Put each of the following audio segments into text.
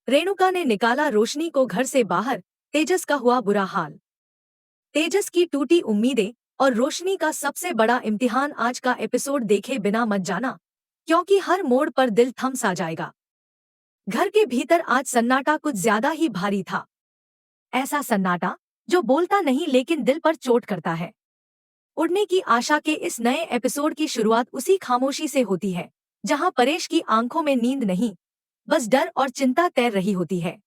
रेणुका ने निकाला रोशनी को घर से बाहर। तेजस का हुआ बुरा हाल। तेजस की टूटी उम्मीदें और रोशनी का सबसे बड़ा इम्तिहान। आज का एपिसोड देखे बिना मत जाना, क्योंकि हर मोड़ पर दिल थम सा जाएगा। घर के भीतर आज सन्नाटा कुछ ज्यादा ही भारी था। ऐसा सन्नाटा जो बोलता नहीं लेकिन दिल पर चोट करता है। उड़ने की आशा के इस नए एपिसोड की शुरुआत उसी खामोशी से होती है जहां परेश की आंखों में नींद नहीं, बस डर और चिंता तैर रही होती है।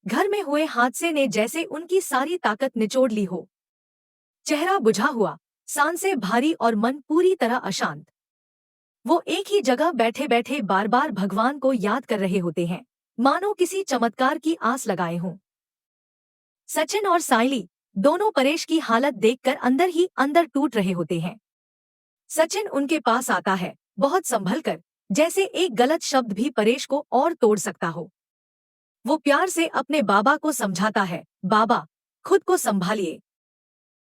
घर में हुए हादसे ने जैसे उनकी सारी ताकत निचोड़ ली हो। चेहरा बुझा हुआ, सांसें भारी और मन पूरी तरह अशांत। वो एक ही जगह बैठे बैठे बार बार भगवान को याद कर रहे होते हैं, मानो किसी चमत्कार की आस लगाए हों। सचिन और साइली दोनों परेश की हालत देखकर अंदर ही अंदर टूट रहे होते हैं। सचिन उनके पास आता है, बहुत संभल कर, जैसे एक गलत शब्द भी परेश को और तोड़ सकता हो। वो प्यार से अपने बाबा को समझाता है, बाबा, खुद को संभालिए।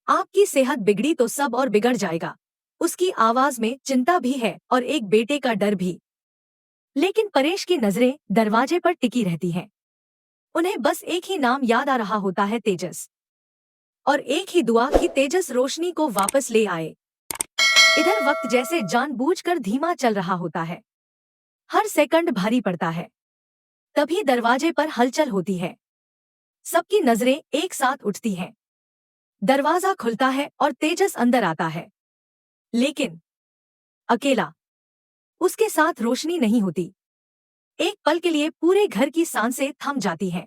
आपकी सेहत बिगड़ी तो सब और बिगड़ जाएगा। उसकी आवाज में चिंता भी है और एक बेटे का डर भी। लेकिन परेश की नजरें दरवाजे पर टिकी रहती हैं। उन्हें बस एक ही नाम याद आ रहा होता है, तेजस। और एक ही दुआ कि तेजस रोशनी को वापस ले आए। इधर वक्त जैसे जानबूझकर धीमा चल रहा होता है। हर सेकंड भारी पड़ता है। तभी दरवाजे पर हलचल होती है। सबकी नजरें एक साथ उठती हैं। दरवाजा खुलता है और तेजस अंदर आता है, लेकिन अकेला। उसके साथ रोशनी नहीं होती। एक पल के लिए पूरे घर की सांसें थम जाती हैं।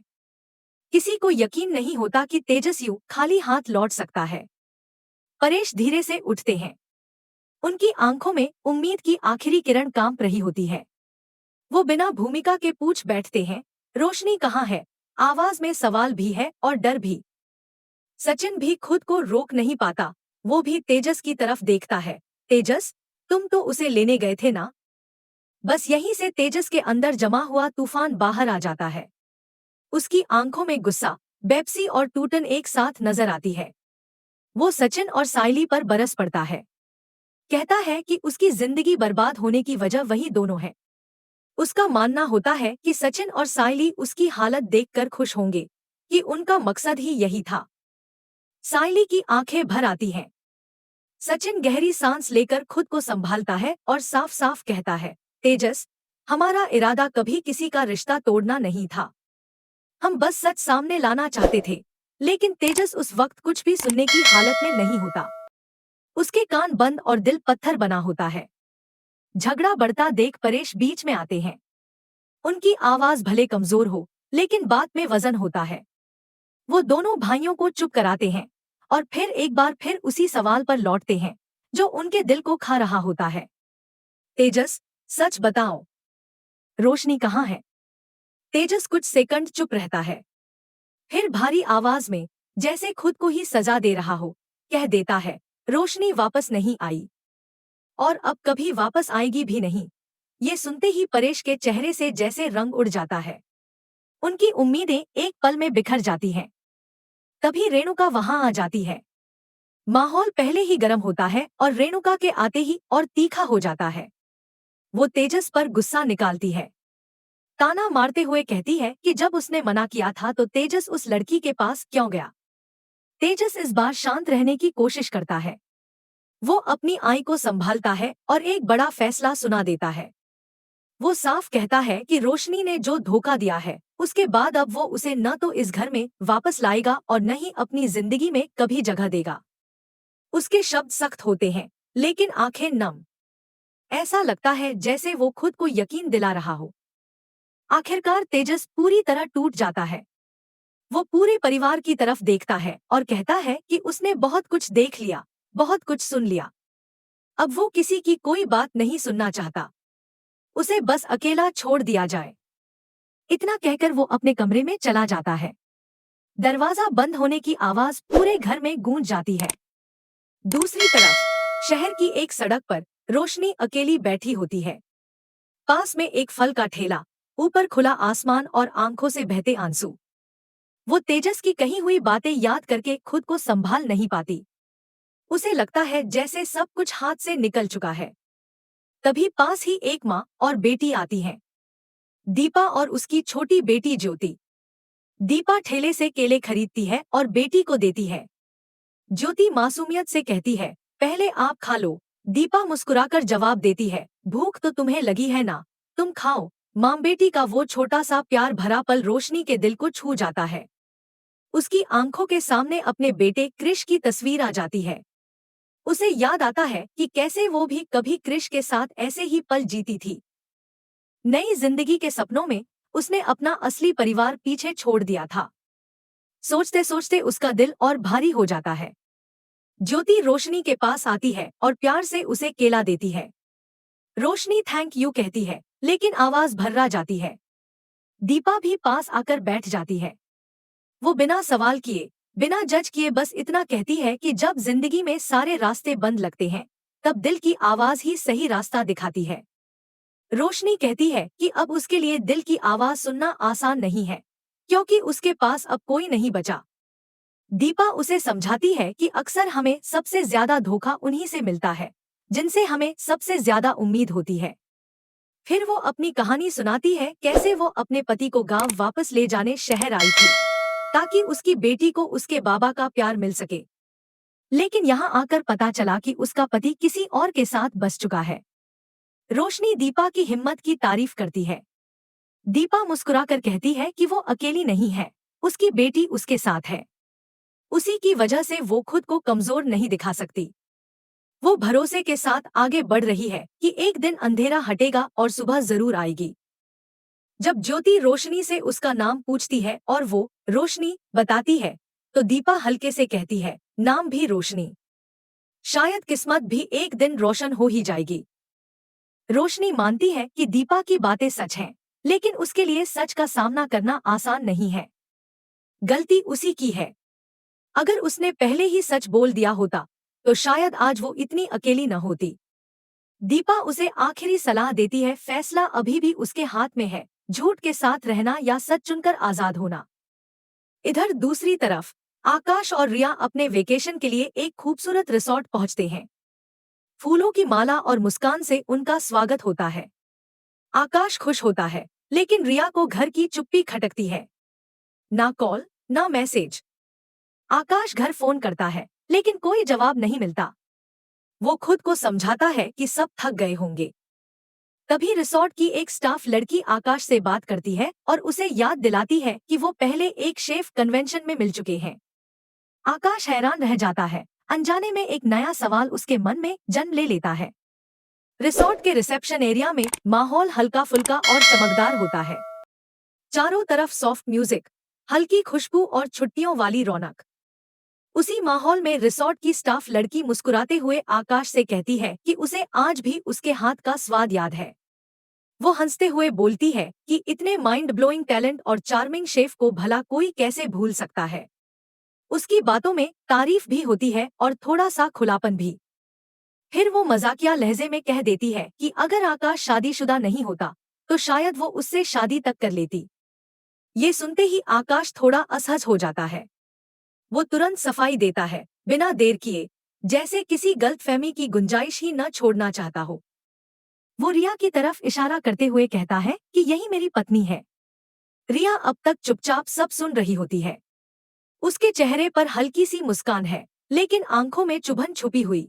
किसी को यकीन नहीं होता कि तेजस यूं खाली हाथ लौट सकता है। परेश धीरे से उठते हैं। उनकी आंखों में उम्मीद की आखिरी किरण कांप रही होती है। वो बिना भूमिका के पूछ बैठते हैं, रोशनी कहाँ है? आवाज में सवाल भी है और डर भी। सचिन भी खुद को रोक नहीं पाता। वो भी तेजस की तरफ देखता है। तेजस, तुम तो उसे लेने गए थे ना? बस यहीं से तेजस के अंदर जमा हुआ तूफान बाहर आ जाता है। उसकी आंखों में गुस्सा, बेपसी और टूटन एक साथ नजर आती है। वो सचिन और साइली पर बरस पड़ता है। कहता है कि उसकी जिंदगी बर्बाद होने की वजह वही दोनों है। उसका मानना होता है कि सचिन और साइली उसकी हालत देखकर खुश होंगे, कि उनका मकसद ही यही था। साइली की आंखें भर आती हैं। सचिन गहरी सांस लेकर खुद को संभालता है और साफ साफ कहता है, तेजस, हमारा इरादा कभी किसी का रिश्ता तोड़ना नहीं था। हम बस सच सामने लाना चाहते थे। लेकिन तेजस उस वक्त कुछ भी सुनने की हालत में नहीं होता। उसके कान बंद और दिल पत्थर बना होता है। झगड़ा बढ़ता देख परेश बीच में आते हैं। उनकी आवाज भले कमजोर हो, लेकिन बात में वजन होता है। वो दोनों भाइयों को चुप कराते हैं और फिर एक बार फिर उसी सवाल पर लौटते हैं जो उनके दिल को खा रहा होता है। तेजस, सच बताओ, रोशनी कहाँ है? तेजस कुछ सेकंड चुप रहता है। फिर भारी आवाज में, जैसे खुद को ही सजा दे रहा हो, कह देता है, रोशनी वापस नहीं आई और अब कभी वापस आएगी भी नहीं। ये सुनते ही परेश के चेहरे से जैसे रंग उड़ जाता है। उनकी उम्मीदें एक पल में बिखर जाती हैं। तभी रेणुका वहां आ जाती है। माहौल पहले ही गर्म होता है और रेणुका के आते ही और तीखा हो जाता है। वो तेजस पर गुस्सा निकालती है। ताना मारते हुए कहती है कि जब उसने मना किया था तो तेजस उस लड़की के पास क्यों गया। तेजस इस बार शांत रहने की कोशिश करता है। वो अपनी आई को संभालता है और एक बड़ा फैसला सुना देता है। वो साफ कहता है कि रोशनी ने जो धोखा दिया है, उसके बाद अब वो उसे न तो इस घर में वापस लाएगा और न ही अपनी जिंदगी में कभी जगह देगा। उसके शब्द सख्त होते हैं, लेकिन आंखें नम। ऐसा लगता है जैसे वो खुद को यकीन दिला रहा हो। आखिरकार तेजस पूरी तरह टूट जाता है। वो पूरे परिवार की तरफ देखता है और कहता है कि उसने बहुत कुछ देख लिया, बहुत कुछ सुन लिया। अब वो किसी की कोई बात नहीं सुनना चाहता। उसे बस अकेला छोड़ दिया जाए। इतना कहकर वो अपने कमरे में चला जाता है। दरवाजा बंद होने की आवाज पूरे घर में गूंज जाती है। दूसरी तरफ शहर की एक सड़क पर रोशनी अकेली बैठी होती है। पास में एक फल का ठेला, ऊपर खुला आसमान और आंखों से बहते आंसू। वो तेजस की कही हुई बातें याद करके खुद को संभाल नहीं पाती। उसे लगता है जैसे सब कुछ हाथ से निकल चुका है। तभी पास ही एक माँ और बेटी आती हैं। दीपा और उसकी छोटी बेटी ज्योति। दीपा ठेले से केले खरीदती है और बेटी को देती है। ज्योति मासूमियत से कहती है, पहले आप खा लो। दीपा मुस्कुराकर जवाब देती है, भूख तो तुम्हें लगी है ना, तुम खाओ। माँ बेटी का वो छोटा सा प्यार भरा पल रोशनी के दिल को छू जाता है। उसकी आंखों के सामने अपने बेटे क्रिश की तस्वीर आ जाती है। उसे याद आता है कि कैसे वो भी कभी क्रिश के साथ ऐसे ही पल जीती थी। नई जिंदगी के सपनों में उसने अपना असली परिवार पीछे छोड़ दिया था। सोचते सोचते उसका दिल और भारी हो जाता है। ज्योति रोशनी के पास आती है और प्यार से उसे केला देती है। रोशनी थैंक यू कहती है, लेकिन आवाज भर्रा जाती है। दीपा भी पास आकर बैठ जाती है। वो बिना सवाल किए, बिना जज किए बस इतना कहती है कि जब जिंदगी में सारे रास्ते बंद लगते हैं, तब दिल की आवाज ही सही रास्ता दिखाती है। रोशनी कहती है कि अब उसके लिए दिल की आवाज सुनना आसान नहीं है, क्योंकि उसके पास अब कोई नहीं बचा। दीपा उसे समझाती है कि अक्सर हमें सबसे ज्यादा धोखा उन्हीं से मिलता है, जिनसे हमें सबसे ज्यादा उम्मीद होती है। फिर वो अपनी कहानी सुनाती है, कैसे वो अपने पति को गांव वापस ले जाने शहर आई थी, ताकि उसकी बेटी को उसके बाबा का प्यार मिल सके। लेकिन यहाँ आकर पता चला कि उसका पति किसी और के साथ बस चुका है। रोशनी दीपा की हिम्मत की तारीफ करती है। दीपा मुस्कुराकर कहती है कि वो अकेली नहीं है, उसकी बेटी उसके साथ है। उसी की वजह से वो खुद को कमजोर नहीं दिखा सकती। वो भरोसे के साथ आगे बढ़ रही है कि एक दिन अंधेरा हटेगा और सुबह जरूर आएगी। जब ज्योति रोशनी से उसका नाम पूछती है और वो रोशनी बताती है, तो दीपा हल्के से कहती है, नाम भी रोशनी, शायद किस्मत भी एक दिन रोशन हो ही जाएगी। रोशनी मानती है कि दीपा की बातें सच हैं, लेकिन उसके लिए सच का सामना करना आसान नहीं है। गलती उसी की है। अगर उसने पहले ही सच बोल दिया होता, तो शायद आज वो इतनी अकेली न होती। दीपा उसे आखिरी सलाह देती है, फैसला अभी भी उसके हाथ में है, झूठ के साथ रहना या सच चुनकर आजाद होना। इधर दूसरी तरफ आकाश और रिया अपने वेकेशन के लिए एक खूबसूरत रिसोर्ट पहुंचते हैं। फूलों की माला और मुस्कान से उनका स्वागत होता है। आकाश खुश होता है, लेकिन रिया को घर की चुप्पी खटकती है। ना कॉल, ना मैसेज। आकाश घर फोन करता है, लेकिन कोई जवाब नहीं मिलता। वो खुद को समझाता है कि सब थक गए होंगे। तभी रिसोर्ट की एक स्टाफ लड़की आकाश से बात करती है और उसे याद दिलाती है कि वो पहले एक शेफ कन्वेंशन में मिल चुके हैं। आकाश हैरान रह जाता है, अनजाने में एक नया सवाल उसके मन में जन्म ले लेता है। रिसोर्ट के रिसेप्शन एरिया में माहौल हल्का फुल्का और चमकदार होता है। चारों तरफ सॉफ्ट म्यूजिक, हल्की खुशबू और छुट्टियों वाली रौनक। उसी माहौल में रिसोर्ट की स्टाफ लड़की मुस्कुराते हुए आकाश से कहती है कि उसे आज भी उसके हाथ का स्वाद याद है। वो हंसते हुए बोलती है कि इतने माइंड ब्लोइंग टैलेंट और चार्मिंग शेफ को भला कोई कैसे भूल सकता है। उसकी बातों में तारीफ भी होती है और थोड़ा सा खुलापन भी। फिर वो मजाकिया लहजे में कह देती है कि अगर आकाश शादीशुदा नहीं होता, तो शायद वो उससे शादी तक कर लेती। ये सुनते ही आकाश थोड़ा असहज हो जाता है। वो तुरंत सफाई देता है, बिना देर किए, जैसे किसी गलतफहमी की गुंजाइश ही न छोड़ना चाहता हो। वो रिया की तरफ इशारा करते हुए कहता है कि यही मेरी पत्नी है। रिया अब तक चुपचाप सब सुन रही होती है। उसके चेहरे पर हल्की सी मुस्कान है, लेकिन आंखों में चुभन छुपी हुई।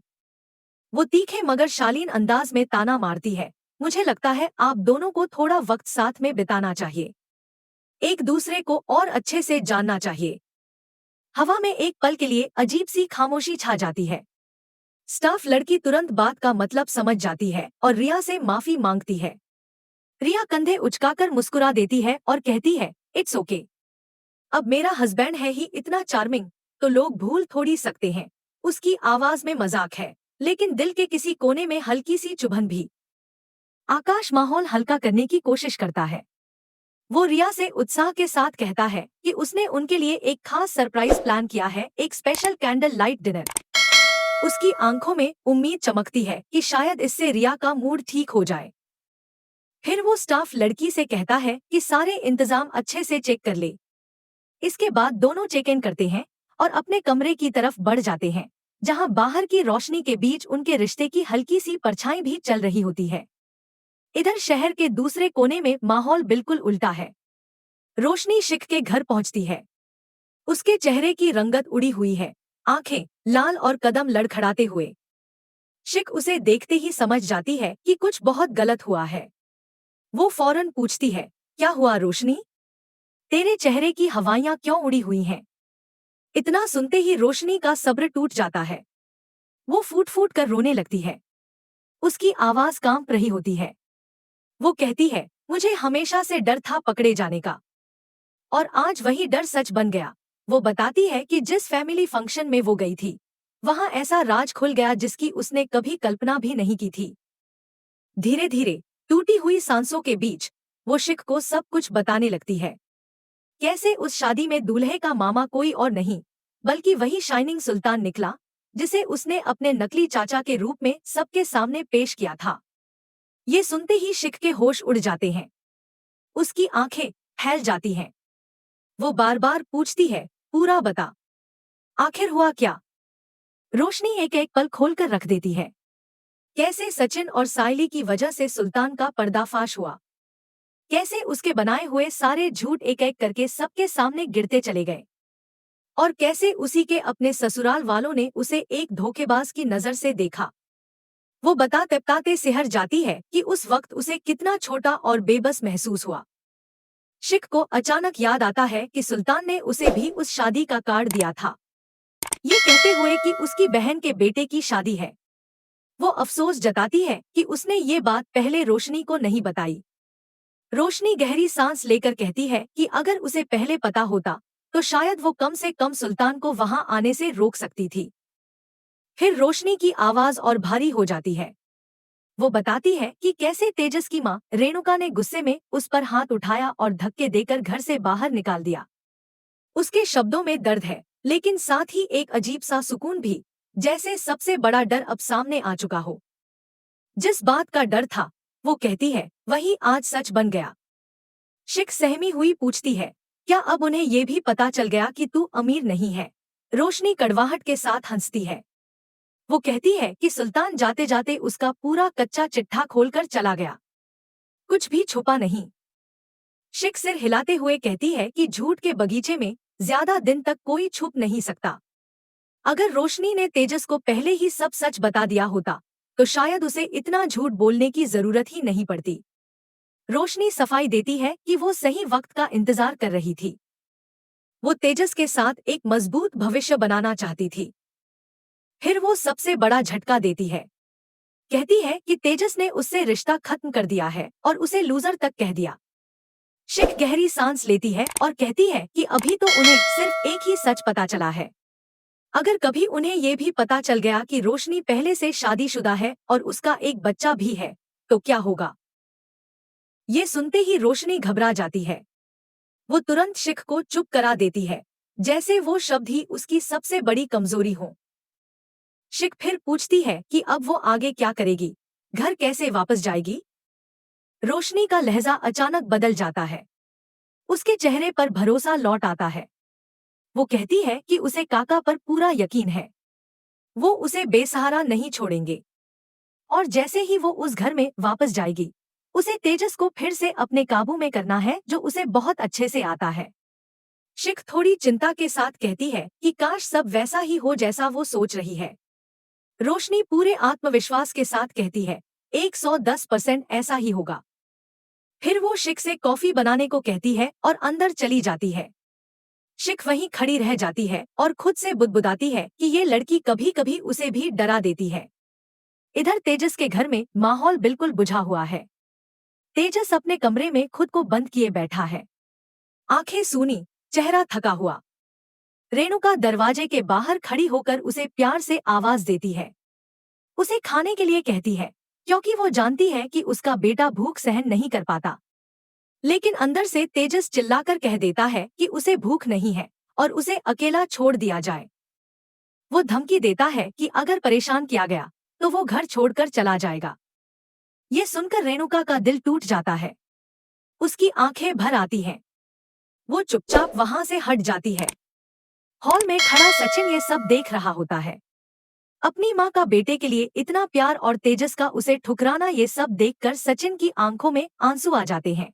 वो तीखे मगर शालीन अंदाज में ताना मारती है, मुझे लगता है आप दोनों को थोड़ा वक्त साथ में बिताना चाहिए, एक दूसरे को और अच्छे से जानना चाहिए। हवा में एक पल के लिए अजीब सी खामोशी छा जाती है। स्टाफ लड़की तुरंत बात का मतलब समझ जाती है और रिया से माफी मांगती है। रिया कंधे उचकाकर मुस्कुरा देती है और कहती है, इट्स ओके। अब मेरा हस्बैंड है ही इतना चार्मिंग, तो लोग भूल थोड़ी सकते हैं। उसकी आवाज में मजाक है, लेकिन दिल के किसी कोने में हल्की सी चुभन भी। आकाश माहौल हल्का करने की कोशिश करता है। वो रिया से उत्साह के साथ कहता है कि उसने उनके लिए एक खास सरप्राइज प्लान किया है, एक स्पेशल कैंडल लाइट डिनर। उसकी आंखों में उम्मीद चमकती है कि शायद इससे रिया का मूड ठीक हो जाए। फिर वो स्टाफ लड़की से कहता है कि सारे इंतजाम अच्छे से चेक कर ले। इसके बाद दोनों चेक इन करते हैं और अपने कमरे की तरफ बढ़ जाते हैं, जहां बाहर की रोशनी के बीच उनके रिश्ते की हल्की सी परछाई भी चल रही होती है। इधर शहर के दूसरे कोने में माहौल बिल्कुल उल्टा है। रोशनी शिख के घर पहुंचती है। उसके चेहरे की रंगत उड़ी हुई है, आंखें लाल और कदम लड़खड़ाते हुए। शिख उसे देखते ही समझ जाती है कि कुछ बहुत गलत हुआ है। वो फौरन पूछती है, क्या हुआ रोशनी? तेरे चेहरे की हवाइयां क्यों उड़ी हुई हैं? इतना सुनते ही रोशनी का सब्र टूट जाता है। वो फूट फूट कर रोने लगती है। उसकी आवाज कांप रही होती है। वो कहती है, मुझे हमेशा से डर था पकड़े जाने का, और आज वही डर सच बन गया। वो बताती है कि जिस फैमिली फंक्शन में वो गई थी, वहां ऐसा राज खुल गया जिसकी उसने कभी कल्पना भी नहीं की थी। धीरे धीरे टूटी हुई सांसों के बीच वो शिख को सब कुछ बताने लगती है। कैसे उस शादी में दूल्हे का मामा कोई और नहीं, बल्कि वही शाइनिंग सुल्तान निकला, जिसे उसने अपने नकली चाचा के रूप में सबके सामने पेश किया था। ये सुनते ही शिख के होश उड़ जाते हैं। उसकी आंखें फैल जाती हैं। वो बार बार पूछती है, पूरा बता, आखिर हुआ क्या? रोशनी एक एक पल खोलकर रख देती है। कैसे सचिन और सायली की वजह से सुल्तान का पर्दाफाश हुआ, कैसे उसके बनाए हुए सारे झूठ एक एक करके सबके सामने गिरते चले गए, और कैसे उसी के अपने ससुराल वालों ने उसे एक धोखेबाज की नजर से देखा। वो बताते बताते सिहर जाती है कि उस वक्त उसे कितना छोटा और बेबस महसूस हुआ। शिख को अचानक याद आता है कि सुल्तान ने उसे भी उस शादी का कार्ड दिया था, ये कहते हुए कि उसकी बहन के बेटे की शादी है। वो अफसोस जताती है कि उसने ये बात पहले रोशनी को नहीं बताई। रोशनी गहरी सांस लेकर कहती है कि अगर उसे पहले पता होता तो शायद वो कम से कम सुल्तान को वहां आने से रोक सकती थी। फिर रोशनी की आवाज और भारी हो जाती है। वो बताती है कि कैसे तेजस की माँ रेणुका ने गुस्से में उस पर हाथ उठाया और धक्के देकर घर से बाहर निकाल दिया। उसके शब्दों में दर्द है, लेकिन साथ ही एक अजीब सा सुकून भी, जैसे सबसे बड़ा डर अब सामने आ चुका हो। जिस बात का डर था, वो कहती है, वही आज सच बन गया। शिख सहमी हुई पूछती है, क्या अब उन्हें ये भी पता चल गया कि तू अमीर नहीं है? रोशनी कड़वाहट के साथ हंसती है। वो कहती है कि सुल्तान जाते जाते उसका पूरा कच्चा चिट्ठा खोलकर चला गया, कुछ भी छुपा नहीं। शिख सिर हिलाते हुए कहती है कि झूठ के बगीचे में ज्यादा दिन तक कोई छुप नहीं सकता। अगर रोशनी ने तेजस को पहले ही सब सच बता दिया होता तो शायद उसे इतना झूठ बोलने की जरूरत ही नहीं पड़ती। रोशनी सफाई देती है कि वो सही वक्त का इंतजार कर रही थी। वो तेजस के साथ एक मजबूत भविष्य बनाना चाहती थी। फिर वो सबसे बड़ा झटका देती है। कहती है कि तेजस ने उससे रिश्ता खत्म कर दिया है और उसे लूजर तक कह दिया। शिख गहरी सांस लेती है और कहती है कि अभी तो उन्हें सिर्फ एक ही सच पता चला है। अगर कभी उन्हें ये भी पता चल गया कि रोशनी पहले से शादीशुदा है और उसका एक बच्चा भी है, तो क्या होगा? ये सुनते ही रोशनी घबरा जाती है। वो तुरंत शिख को चुप करा देती है, जैसे वो शब्द ही उसकी सबसे बड़ी कमजोरी हो। शिख फिर पूछती है कि अब वो आगे क्या करेगी, घर कैसे वापस जाएगी? रोशनी का लहजा अचानक बदल जाता है। उसके चेहरे पर भरोसा लौट आता है। वो कहती है कि उसे काका पर पूरा यकीन है। वो उसे बेसहारा नहीं छोड़ेंगे। और जैसे ही वो उस घर में वापस जाएगी, उसे तेजस को फिर से अपने काबू में करना है, जो उसे बहुत अच्छे से आता है। शिख थोड़ी चिंता के साथ कहती है कि काश सब वैसा ही हो जैसा वो सोच रही है। रोशनी पूरे आत्मविश्वास के साथ कहती है, 110% ऐसा ही होगा। फिर वो शिख से कॉफी बनाने को कहती है और अंदर चली जाती है। शिख वहीं खड़ी रह जाती है और खुद से बुदबुदाती है कि ये लड़की कभी कभी उसे भी डरा देती है। इधर तेजस के घर में माहौल बिल्कुल बुझा हुआ है। तेजस अपने कमरे में खुद को बंद किए बैठा है, आंखें सूनी, चेहरा थका हुआ। रेणुका दरवाजे के बाहर खड़ी होकर उसे प्यार से आवाज देती है। उसे खाने के लिए कहती है, क्योंकि वो जानती है कि उसका बेटा भूख सहन नहीं कर पाता। लेकिन अंदर से तेजस चिल्लाकर कह देता है कि उसे भूख नहीं है और उसे अकेला छोड़ दिया जाए। वो धमकी देता है कि अगर परेशान किया गया तो वो घर छोड़कर चला जाएगा। ये सुनकर रेणुका का दिल टूट जाता है। उसकी आंखें भर आती हैं। वो चुपचाप वहां से हट जाती है। हॉल में खड़ा सचिन ये सब देख रहा होता है। अपनी माँ का बेटे के लिए इतना प्यार और तेजस का उसे ठुकराना, ये सब देखकर सचिन की आंखों में आंसू आ जाते हैं।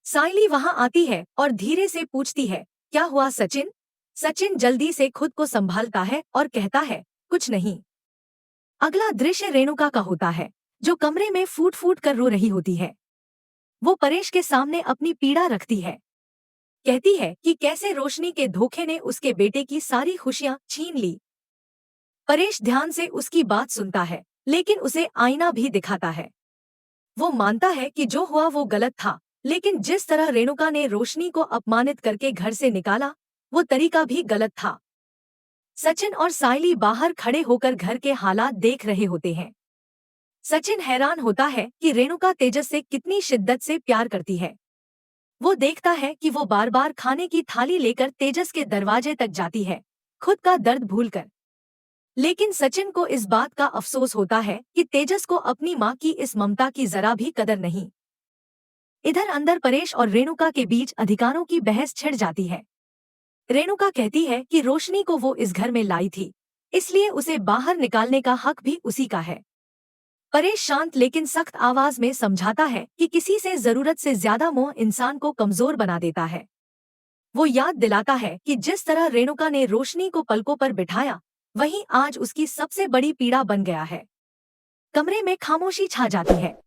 साइली वहां आती है और धीरे से पूछती है, क्या हुआ सचिन? सचिन जल्दी से खुद को संभालता है और कहता है, कुछ नहीं। अगला दृश्य रेणुका का होता है, जो कमरे में फूट फूट कर रो रही होती है। वो परेश के सामने अपनी पीड़ा रखती है। कहती है कि कैसे रोशनी के धोखे ने उसके बेटे की सारी खुशियां छीन ली। परेश ध्यान से उसकी बात सुनता है, लेकिन उसे आईना भी दिखाता है। वो मानता है कि जो हुआ वो गलत था, लेकिन जिस तरह रेणुका ने रोशनी को अपमानित करके घर से निकाला, वो तरीका भी गलत था। सचिन और साइली बाहर खड़े होकर घर के हालात देख रहे होते हैं। सचिन हैरान होता है कि रेणुका तेजस से कितनी शिद्दत से प्यार करती है। वो देखता है कि वो बार बार खाने की थाली लेकर तेजस के दरवाजे तक जाती है, खुद का दर्द भूलकर। लेकिन सचिन को इस बात का अफसोस होता है कि तेजस को अपनी माँ की इस ममता की जरा भी कदर नहीं। इधर अंदर परेश और रेणुका के बीच अधिकारों की बहस छिड़ जाती है। रेणुका कहती है कि रोशनी को वो इस घर में लाई थी, इसलिए उसे बाहर निकालने का हक भी उसी का है। परेश शांत लेकिन सख्त आवाज में समझाता है कि किसी से जरूरत से ज्यादा मोह इंसान को कमजोर बना देता है। वो याद दिलाता है कि जिस तरह रेणुका ने रोशनी को पलकों पर बिठाया, वहीं आज उसकी सबसे बड़ी पीड़ा बन गया है। कमरे में खामोशी छा जाती है।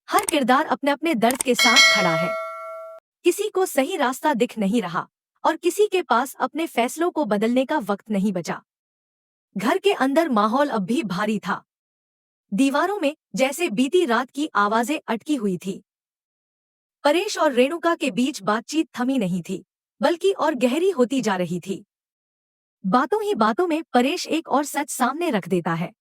हर किरदार अपने अपने दर्द के साथ खड़ा है। किसी को सही रास्ता दिख नहीं रहा और किसी के पास अपने फैसलों को बदलने का वक्त नहीं बचा। घर के अंदर माहौल अब भी भारी था। दीवारों में जैसे बीती रात की आवाजें अटकी हुई थी। परेश और रेणुका के बीच बातचीत थमी नहीं थी, बल्कि और गहरी होती जा रही थी। बातों ही बातों में परेश एक और सच सामने रख देता है।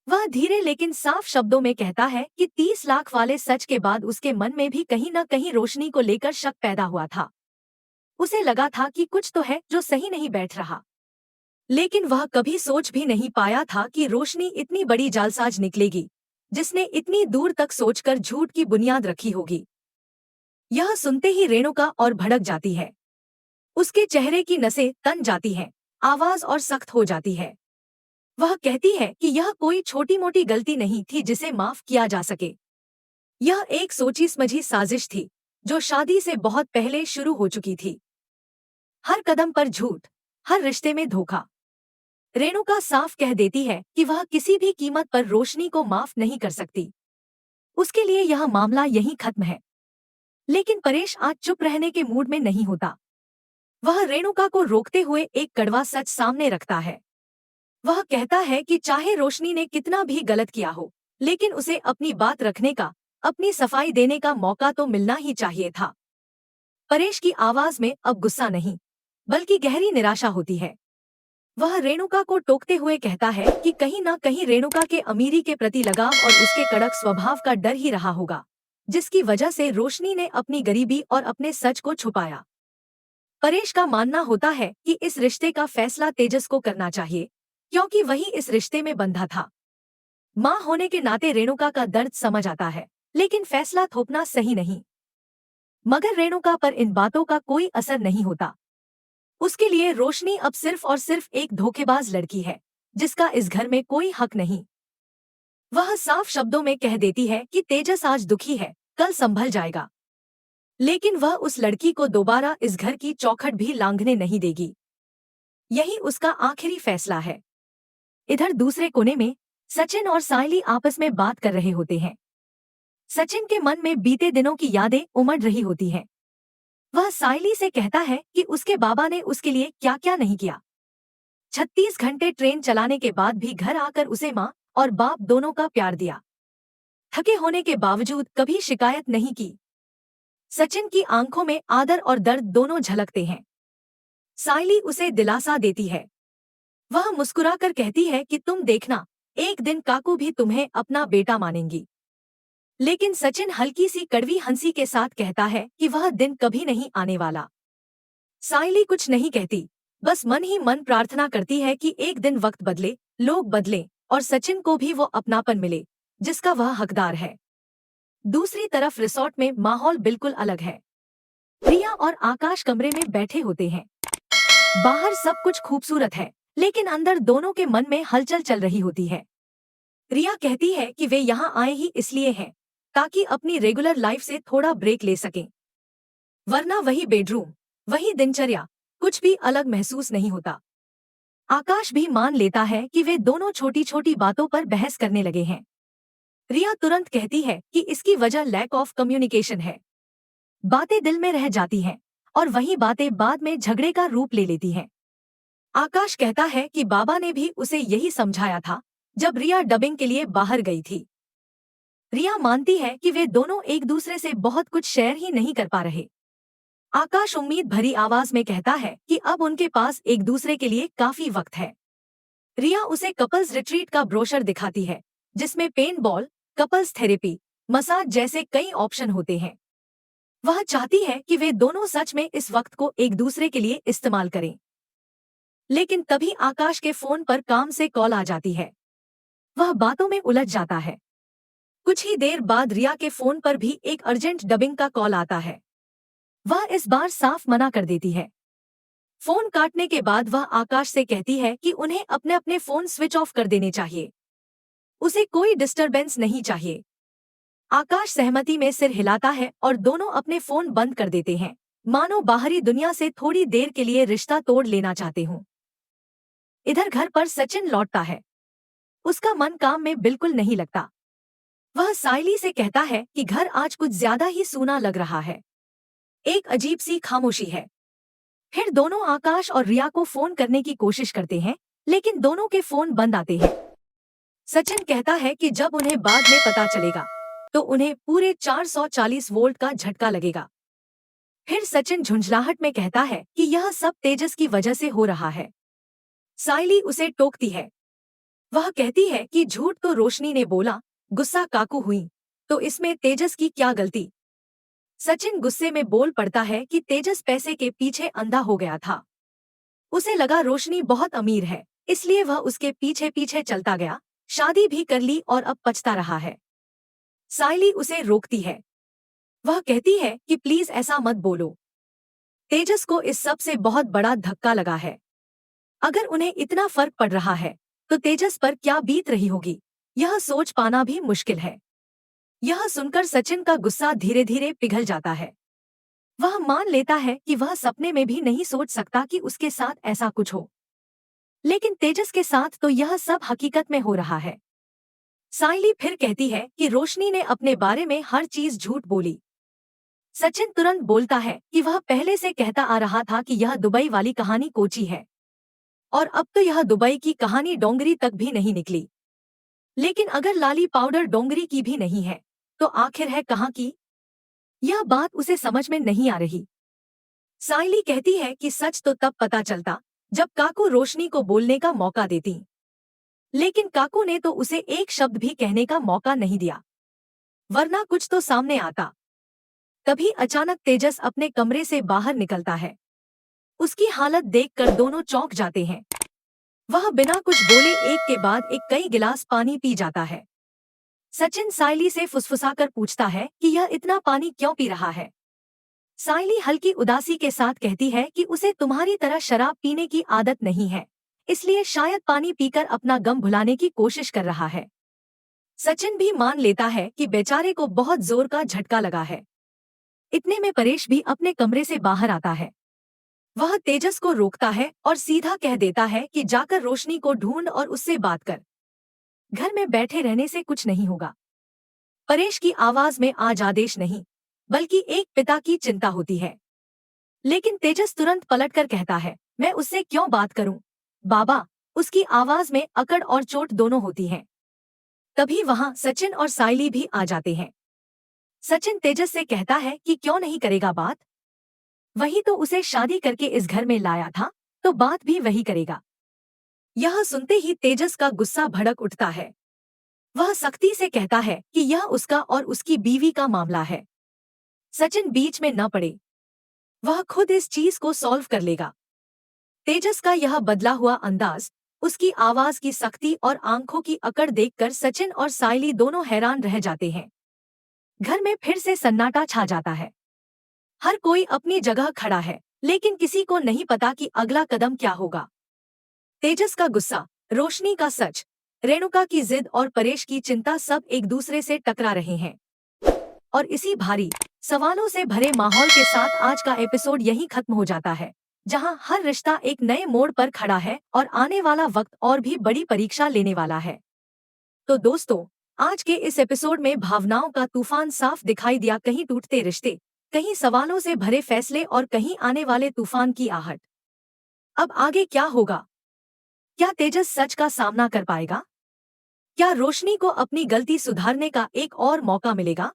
वह धीरे लेकिन साफ शब्दों में कहता है कि 30 लाख वाले सच के बाद उसके मन में भी कहीं न कहीं रोशनी को लेकर शक पैदा हुआ था। उसे लगा था कि कुछ तो है जो सही नहीं बैठ रहा, लेकिन वह कभी सोच भी नहीं पाया था कि रोशनी इतनी बड़ी जालसाज निकलेगी, जिसने इतनी दूर तक सोचकर झूठ की बुनियाद रखी होगी। यह सुनते ही रेणुका और भड़क जाती है। उसके चेहरे की नसें तन जाती हैं, आवाज और सख्त हो जाती है। वह कहती है कि यह कोई छोटी मोटी गलती नहीं थी जिसे माफ किया जा सके। यह एक सोची समझी साजिश थी, जो शादी से बहुत पहले शुरू हो चुकी थी। हर कदम पर झूठ, हर रिश्ते में धोखा। रेणुका साफ कह देती है कि वह किसी भी कीमत पर रोशनी को माफ नहीं कर सकती। उसके लिए यह मामला यहीं खत्म है। लेकिन परेश आज चुप रहने के मूड में नहीं होता। वह रेणुका को रोकते हुए एक कड़वा सच सामने रखता है। वह कहता है कि चाहे रोशनी ने कितना भी गलत किया हो, लेकिन उसे अपनी बात रखने का, अपनी सफाई देने का मौका तो मिलना ही चाहिए था। परेश की आवाज में अब गुस्सा नहीं, बल्कि गहरी निराशा होती है। वह रेणुका को टोकते हुए कहता है कि कहीं न कहीं रेणुका के अमीरी के प्रति लगाव और उसके कड़क स्वभाव का डर ही रहा होगा, जिसकी वजह से रोशनी ने अपनी गरीबी और अपने सच को छुपाया। परेश का मानना होता है कि इस रिश्ते का फैसला तेजस को करना चाहिए, क्योंकि वही इस रिश्ते में बंधा था। माँ होने के नाते रेणुका का दर्द समझ आता है, लेकिन फैसला थोपना सही नहीं। मगर रेणुका पर इन बातों का कोई असर नहीं होता। उसके लिए रोशनी अब सिर्फ और सिर्फ एक धोखेबाज लड़की है, जिसका इस घर में कोई हक नहीं। वह साफ शब्दों में कह देती है कि तेजस आज दुखी है, कल संभल जाएगा। लेकिन वह उस लड़की को दोबारा इस घर की चौखट भी लांघने नहीं देगी। यही उसका आखिरी फैसला है। इधर दूसरे कोने में सचिन और साइली आपस में बात कर रहे होते हैं। सचिन के मन में बीते दिनों की यादें उमड़ रही होती हैं। वह साइली से कहता है कि उसके बाबा ने उसके लिए क्या क्या नहीं किया। 36 घंटे ट्रेन चलाने के बाद भी घर आकर उसे माँ और बाप दोनों का प्यार दिया। थके होने के बावजूद कभी शिकायत नहीं की। सचिन की आंखों में आदर और दर्द दोनों झलकते हैं। साइली उसे दिलासा देती है। वह मुस्कुराकर कहती है कि तुम देखना, एक दिन काकू भी तुम्हें अपना बेटा मानेंगी। लेकिन सचिन हल्की सी कड़वी हंसी के साथ कहता है कि वह दिन कभी नहीं आने वाला। साइली कुछ नहीं कहती, बस मन ही मन प्रार्थना करती है कि एक दिन वक्त बदले, लोग बदले और सचिन को भी वो अपनापन मिले, जिसका वह हकदार है। दूसरी तरफ रिसोर्ट में माहौल बिल्कुल अलग है। प्रिया और आकाश कमरे में बैठे होते हैं। बाहर सब कुछ खूबसूरत है, लेकिन अंदर दोनों के मन में हलचल चल रही होती है। रिया कहती है कि वे यहाँ आए ही इसलिए हैं ताकि अपनी रेगुलर लाइफ से थोड़ा ब्रेक ले सकें, वरना वही बेडरूम, वही दिनचर्या, कुछ भी अलग महसूस नहीं होता। आकाश भी मान लेता है कि वे दोनों छोटी छोटी बातों पर बहस करने लगे हैं। रिया तुरंत कहती है कि इसकी वजह लैक ऑफ कम्युनिकेशन है। बातें दिल में रह जाती हैं और वही बातें बाद में झगड़े का रूप ले लेती हैं। आकाश कहता है कि बाबा ने भी उसे यही समझाया था जब रिया डबिंग के लिए बाहर गई थी। रिया मानती है कि वे दोनों एक दूसरे से बहुत कुछ शेयर ही नहीं कर पा रहे। आकाश उम्मीद भरी आवाज में कहता है कि अब उनके पास एक दूसरे के लिए काफी वक्त है। रिया उसे कपल्स रिट्रीट का ब्रोशर दिखाती है जिसमें paintball, couples therapy, massage जैसे कई ऑप्शन होते हैं। वह चाहती है कि वे दोनों सच में इस वक्त को एक दूसरे के लिए इस्तेमाल करें। लेकिन तभी आकाश के फोन पर काम से कॉल आ जाती है। वह बातों में उलझ जाता है। कुछ ही देर बाद रिया के फोन पर भी एक अर्जेंट डबिंग का कॉल आता है। वह इस बार साफ मना कर देती है। फोन काटने के बाद वह आकाश से कहती है कि उन्हें अपने अपने फोन स्विच ऑफ कर देने चाहिए। उसे कोई डिस्टरबेंस नहीं चाहिए। आकाश सहमति में सिर हिलाता है और दोनों अपने फोन बंद कर देते हैं, मानो बाहरी दुनिया से थोड़ी देर के लिए रिश्ता तोड़ लेना चाहते हों। इधर घर पर सचिन लौटता है। उसका मन काम में बिल्कुल नहीं लगता। वह सायली से कहता है कि घर आज कुछ ज्यादा ही सूना लग रहा है। एक अजीब सी खामोशी है। फिर दोनों आकाश और रिया को फोन करने की कोशिश करते हैं, लेकिन दोनों के फोन बंद आते हैं। सचिन कहता है कि जब उन्हें बाद में पता चलेगा तो उन्हें पूरे 440 वोल्ट का झटका लगेगा। फिर सचिन झुंझलाहट में कहता है कि यह सब तेजस की वजह से हो रहा है। सायली उसे टोकती है। वह कहती है कि झूठ तो रोशनी ने बोला, गुस्सा काकू हुई, तो इसमें तेजस की क्या गलती। सचिन गुस्से में बोल पड़ता है कि तेजस पैसे के पीछे अंधा हो गया था। उसे लगा रोशनी बहुत अमीर है, इसलिए वह उसके पीछे पीछे चलता गया, शादी भी कर ली और अब पछता रहा है। सायली उसे रोकती है। वह कहती है कि प्लीज ऐसा मत बोलो। तेजस को इस सब से बहुत बड़ा धक्का लगा है। अगर उन्हें इतना फर्क पड़ रहा है तो तेजस पर क्या बीत रही होगी, यह सोच पाना भी मुश्किल है। यह सुनकर सचिन का गुस्सा धीरे धीरे पिघल जाता है। वह मान लेता है कि वह सपने में भी नहीं सोच सकता कि उसके साथ ऐसा कुछ हो, लेकिन तेजस के साथ तो यह सब हकीकत में हो रहा है। सायली फिर कहती है कि रोशनी ने अपने बारे में हर चीज झूठ बोली। सचिन तुरंत बोलता है कि वह पहले से कहता आ रहा था कि यह दुबई वाली कहानी कोची है, और अब तो यह दुबई की कहानी डोंगरी तक भी नहीं निकली। लेकिन अगर लाली पाउडर डोंगरी की भी नहीं है तो आखिर है कहाँ की? यह बात उसे समझ में नहीं आ रही। सायली कहती है कि सच तो तब पता चलता जब काकू रोशनी को बोलने का मौका देती, लेकिन काकू ने तो उसे एक शब्द भी कहने का मौका नहीं दिया, वरना कुछ तो सामने आता। तभी अचानक तेजस अपने कमरे से बाहर निकलता है। उसकी हालत देखकर दोनों चौंक जाते हैं। वह बिना कुछ बोले एक के बाद एक कई गिलास पानी पी जाता है। सचिन सायली से फुसफुसाकर पूछता है कि यह इतना पानी क्यों पी रहा है। सायली हल्की उदासी के साथ कहती है कि उसे तुम्हारी तरह शराब पीने की आदत नहीं है, इसलिए शायद पानी पीकर अपना गम भुलाने की कोशिश कर रहा है। सचिन भी मान लेता है कि बेचारे को बहुत जोर का झटका लगा है। इतने में परेश भी अपने कमरे से बाहर आता है। वह तेजस को रोकता है और सीधा कह देता है कि जाकर रोशनी को ढूंढ और उससे बात कर। घर में बैठे रहने से कुछ नहीं होगा। परेश की आवाज में आज आदेश नहीं, बल्कि एक पिता की चिंता होती है। लेकिन तेजस तुरंत पलटकर कहता है, मैं उससे क्यों बात करूं? बाबा। उसकी आवाज में अकड़ और चोट दोनों होती हैं। तभी वहां सचिन और सायली भी आ जाते हैं। सचिन तेजस से कहता है कि क्यों नहीं करेगा बात? वही तो उसे शादी करके इस घर में लाया था, तो बात भी वही करेगा। यह सुनते ही तेजस का गुस्सा भड़क उठता है। वह सख्ती से कहता है कि यह उसका और उसकी बीवी का मामला है। सचिन बीच में न पड़े, वह खुद इस चीज को सॉल्व कर लेगा। तेजस का यह बदला हुआ अंदाज, उसकी आवाज की सख्ती और आंखों की अकड़ देखकर सचिन और सायली दोनों हैरान रह जाते हैं। घर में फिर से सन्नाटा छा जाता है। हर कोई अपनी जगह खड़ा है, लेकिन किसी को नहीं पता कि अगला कदम क्या होगा। तेजस का गुस्सा, रोशनी का सच, रेणुका की जिद और परेश की चिंता सब एक दूसरे से टकरा रहे हैं। और इसी भारी सवालों से भरे माहौल के साथ आज का एपिसोड यहीं खत्म हो जाता है, जहां हर रिश्ता एक नए मोड़ पर खड़ा है और आने वाला वक्त और भी बड़ी परीक्षा लेने वाला है। तो दोस्तों, आज के इस एपिसोड में भावनाओं का तूफान साफ दिखाई दिया, कहीं टूटते रिश्ते, कहीं सवालों से भरे फैसले और कहीं आने वाले तूफान की आहट। अब आगे क्या होगा? क्या तेजस सच का सामना कर पाएगा? क्या रोशनी को अपनी गलती सुधारने का एक और मौका मिलेगा?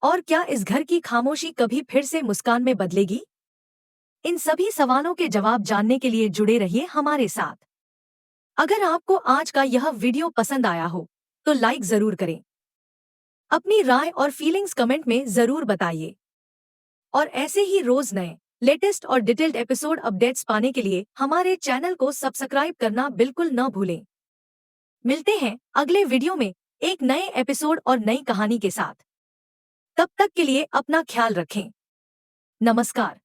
और क्या इस घर की खामोशी कभी फिर से मुस्कान में बदलेगी? इन सभी सवालों के जवाब जानने के लिए जुड़े रहिए हमारे साथ। अगर आपको आज का यह वीडियो पसंद आया हो, तो लाइक जरूर करें। अपनी राय और फीलिंग्स कमेंट में जरूर बताइए। और ऐसे ही रोज नए, लेटेस्ट और डिटेल्ड एपिसोड अपडेट्स पाने के लिए हमारे चैनल को सब्सक्राइब करना बिल्कुल न भूलें। मिलते हैं अगले वीडियो में एक नए एपिसोड और नई कहानी के साथ। तब तक के लिए अपना ख्याल रखें। नमस्कार।